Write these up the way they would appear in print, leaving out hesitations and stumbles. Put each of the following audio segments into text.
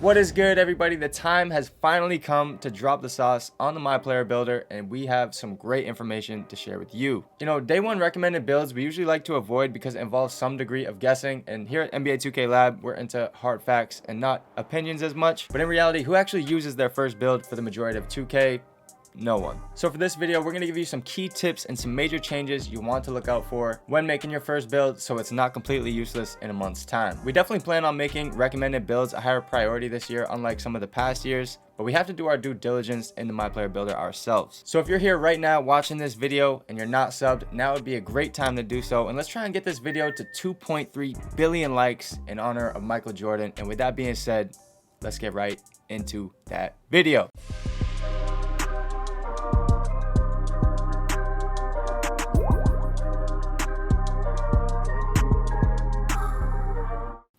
What is good, everybody? The time has finally come to drop the sauce on the MyPlayer builder, and we have some great information to share with you. You know, day one recommended builds we usually like to avoid because it involves some degree of guessing, and here at NBA 2K Lab, we're into hard facts and not opinions as much. But in reality, who actually uses their first build for the majority of 2K? No one. So for this video, we're going to give you some key tips and some major changes you want to look out for when making your first build so it's not completely useless in a month's time. We definitely plan on making recommended builds a higher priority this year, unlike some of the past years, but we have to do our due diligence in the MyPlayer builder ourselves. So if you're here right now watching this video and you're not subbed, now would be a great time to do so, and let's try and get this video to 2.3 billion likes in honor of Michael Jordan. And with that being said, let's get right into that video.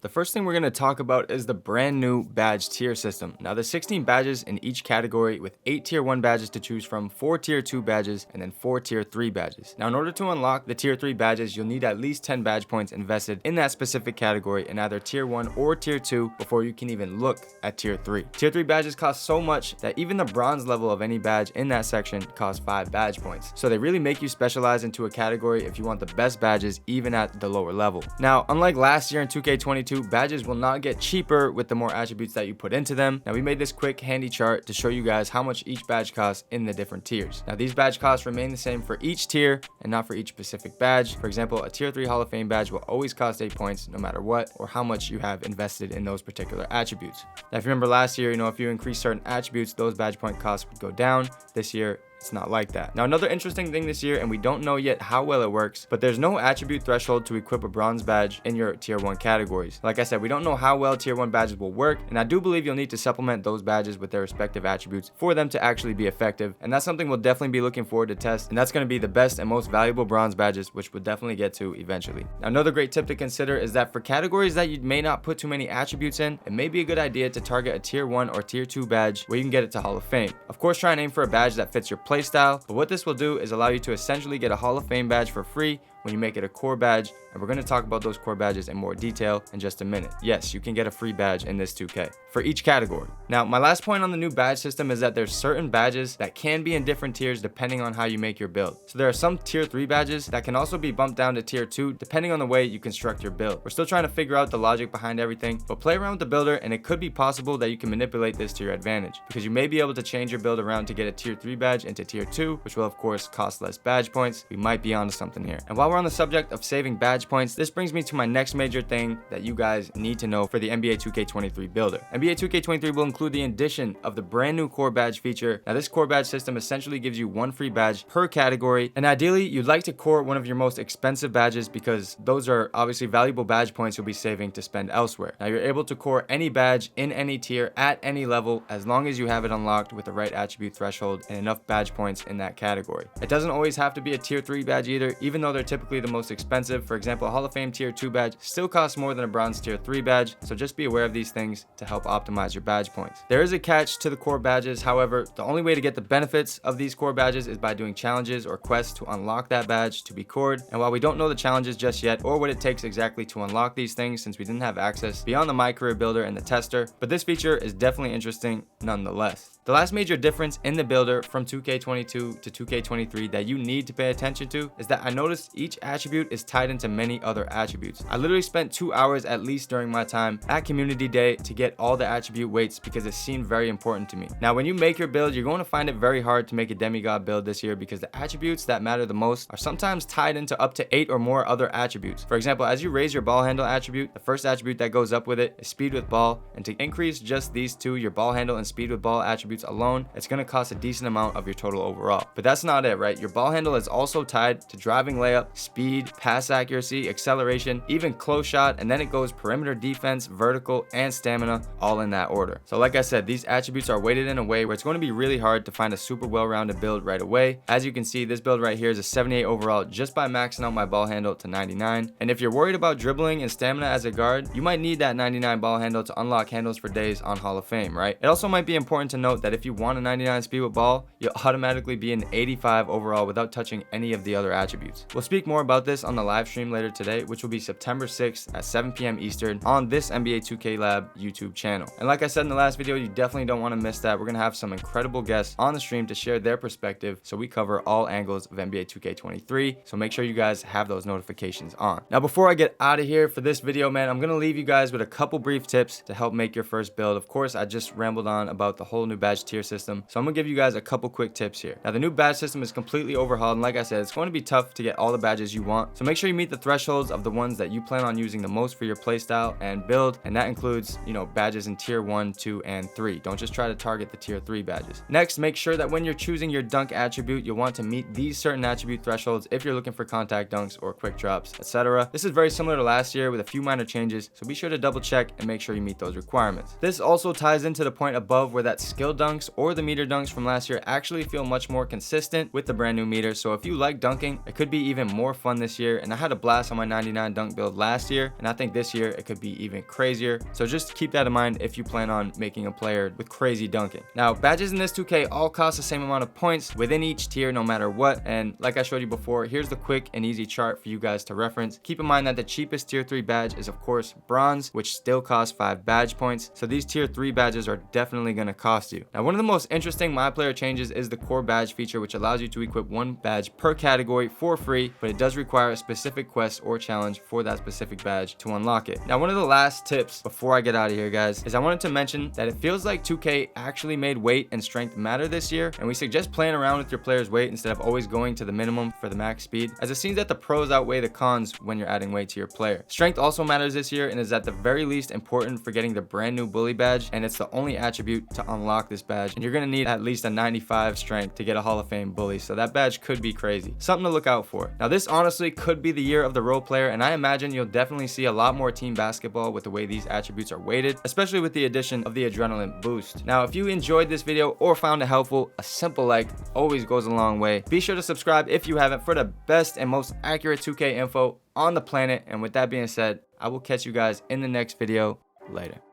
The first thing we're going to talk about is the brand new badge tier system. Now there's 16 badges in each category with 8 tier 1 badges to choose from, 4 tier 2 badges, and then 4 tier 3 badges. Now in order to unlock the tier 3 badges, you'll need at least 10 badge points invested in that specific category in either tier 1 or tier 2 before you can even look at tier 3. Tier 3 badges cost so much that even the bronze level of any badge in that section costs 5 badge points. So they really make you specialize into a category if you want the best badges even at the lower level. Now unlike last year in 2K22, badges will not get cheaper with the more attributes that you put into them. Now we made this quick handy chart to show you guys how much each badge costs in the different tiers. Now these badge costs remain the same for each tier and not for each specific badge. For example, a tier 3 Hall of Fame badge will always cost 8 points no matter what or how much you have invested in those particular attributes. Now if you remember last year, if you increase certain attributes, those badge point costs would go down. This year it's not like that. Now another interesting thing this year, and we don't know yet how well it works, but there's no attribute threshold to equip a bronze badge in your tier 1 categories. Like I said, we don't know how well tier 1 badges will work, and I do believe you'll need to supplement those badges with their respective attributes for them to actually be effective, and that's something we'll definitely be looking forward to test, and that's going to be the best and most valuable bronze badges, which we'll definitely get to eventually. Now another great tip to consider is that for categories that you may not put too many attributes in, it may be a good idea to target a tier 1 or tier 2 badge where you can get it to Hall of Fame. Of course, try and aim for a badge that fits your playstyle, but what this will do is allow you to essentially get a Hall of Fame badge for free when you make it a core badge, and we're going to talk about those core badges in more detail in just a minute. Yes, you can get a free badge in this 2K for each category. Now, my last point on the new badge system is that there's certain badges that can be in different tiers depending on how you make your build. So there are some tier 3 badges that can also be bumped down to tier 2 depending on the way you construct your build. We're still trying to figure out the logic behind everything, but play around with the builder and it could be possible that you can manipulate this to your advantage, because you may be able to change your build around to get a tier 3 badge into tier 2, which will of course cost less badge points. We might be onto something here. And while we're on the subject of saving badge points, this brings me to my next major thing that you guys need to know for the NBA 2K23 builder. NBA 2K23 will include the addition of the brand new core badge feature. Now this core badge system essentially gives you 1 free badge per category, and ideally you'd like to core one of your most expensive badges because those are obviously valuable badge points you'll be saving to spend elsewhere. Now you're able to core any badge in any tier at any level as long as you have it unlocked with the right attribute threshold and enough badge points in that category. It doesn't always have to be a tier 3 badge either, even though they're typically the most expensive. For example, a Hall of Fame tier 2 badge still costs more than a bronze tier 3 badge, so just be aware of these things to help optimize your badge points. There is a catch to the core badges. However, the only way to get the benefits of these core badges is by doing challenges or quests to unlock that badge to be cored. And while we don't know the challenges just yet or what it takes exactly to unlock these things, since we didn't have access beyond the My Career builder and the tester, but this feature is definitely interesting nonetheless. The last major difference in the builder from 2K22 to 2K23 that you need to pay attention to is that I noticed each attribute is tied into many other attributes. I literally spent 2 hours at least during my time at community day to get all the attribute weights because it seemed very important to me. Now when you make your build, you're going to find it very hard to make a demigod build this year because the attributes that matter the most are sometimes tied into up to 8 or more other attributes. For example, as you raise your ball handle attribute, the first attribute that goes up with it is speed with ball, and to increase just these two, your ball handle and speed with ball attributes alone, it's going to cost a decent amount of your total overall. But that's not it, right? Your ball handle is also tied to driving layup, speed, pass accuracy, acceleration, even close shot, and then it goes perimeter defense, vertical, and stamina, all in that order. So like I said, these attributes are weighted in a way where it's going to be really hard to find a super well-rounded build right away. As you can see, this build right here is a 78 overall just by maxing out my ball handle to 99. And if you're worried about dribbling and stamina as a guard, you might need that 99 ball handle to unlock handles for days on Hall of Fame, right? It also might be important to note that if you want a 99 speed with ball, you'll automatically be an 85 overall without touching any of the other attributes. We'll speak more about this on the live stream later today, which will be September 6th at 7 p.m. Eastern on this NBA 2K Lab YouTube channel. And like I said in the last video, you definitely don't want to miss that. We're going to have some incredible guests on the stream to share their perspective, so we cover all angles of NBA 2K23, so make sure you guys have those notifications on. Now before I get out of here for this video, man, I'm going to leave you guys with a couple brief tips to help make your first build. Of course, I just rambled on about the whole new badge tier system, so I'm going to give you guys a couple quick tips here. Now the new badge system is completely overhauled, and like I said, it's going to be tough to get all the badges you want, so make sure you meet the thresholds of the ones that you plan on using the most for your playstyle and build, and that includes, you know, badges in tier 1, 2, and 3. Don't just try to target the tier 3 badges. Next, make sure that when you're choosing your dunk attribute, you'll want to meet these certain attribute thresholds if you're looking for contact dunks or quick drops, etc. This is very similar to last year with a few minor changes, so be sure to double check and make sure you meet those requirements. This also ties into the point above where that skill dunks or the meter dunks from last year actually feel much more consistent with the brand new meter. So if you like dunking, it could be even more fun this year, and I had a blast on my 99 dunk build last year, and I think this year it could be even crazier. So just keep that in mind if you plan on making a player with crazy dunking. Now badges in this 2K all cost the same amount of points within each tier no matter what, and like I showed you before, here's the quick and easy chart for you guys to reference. Keep in mind that the cheapest tier 3 badge is of course bronze, which still costs 5 badge points, so these tier 3 badges are definitely going to cost you. Now one of the most interesting MyPlayer changes is the core badge feature, which allows you to equip one badge per category for free, but it does require a specific quest or challenge for that specific badge to unlock it. Now one of the last tips before I get out of here, guys, is I wanted to mention that it feels like 2K actually made weight and strength matter this year, and we suggest playing around with your player's weight instead of always going to the minimum for the max speed, as it seems that the pros outweigh the cons when you're adding weight to your player. Strength also matters this year and is at the very least important for getting the brand new bully badge, and it's the only attribute to unlock this badge, and you're going to need at least a 95 strength to get a Hall of Fame bully, so that badge could be crazy. Something to look out for. Now this honestly could be the year of the role player, and I imagine you'll definitely see a lot more team basketball with the way these attributes are weighted, especially with the addition of the adrenaline boost. Now if you enjoyed this video or found it helpful, a simple like always goes a long way. Be sure to subscribe if you haven't for the best and most accurate 2K info on the planet, and with that being said, I will catch you guys in the next video. Later.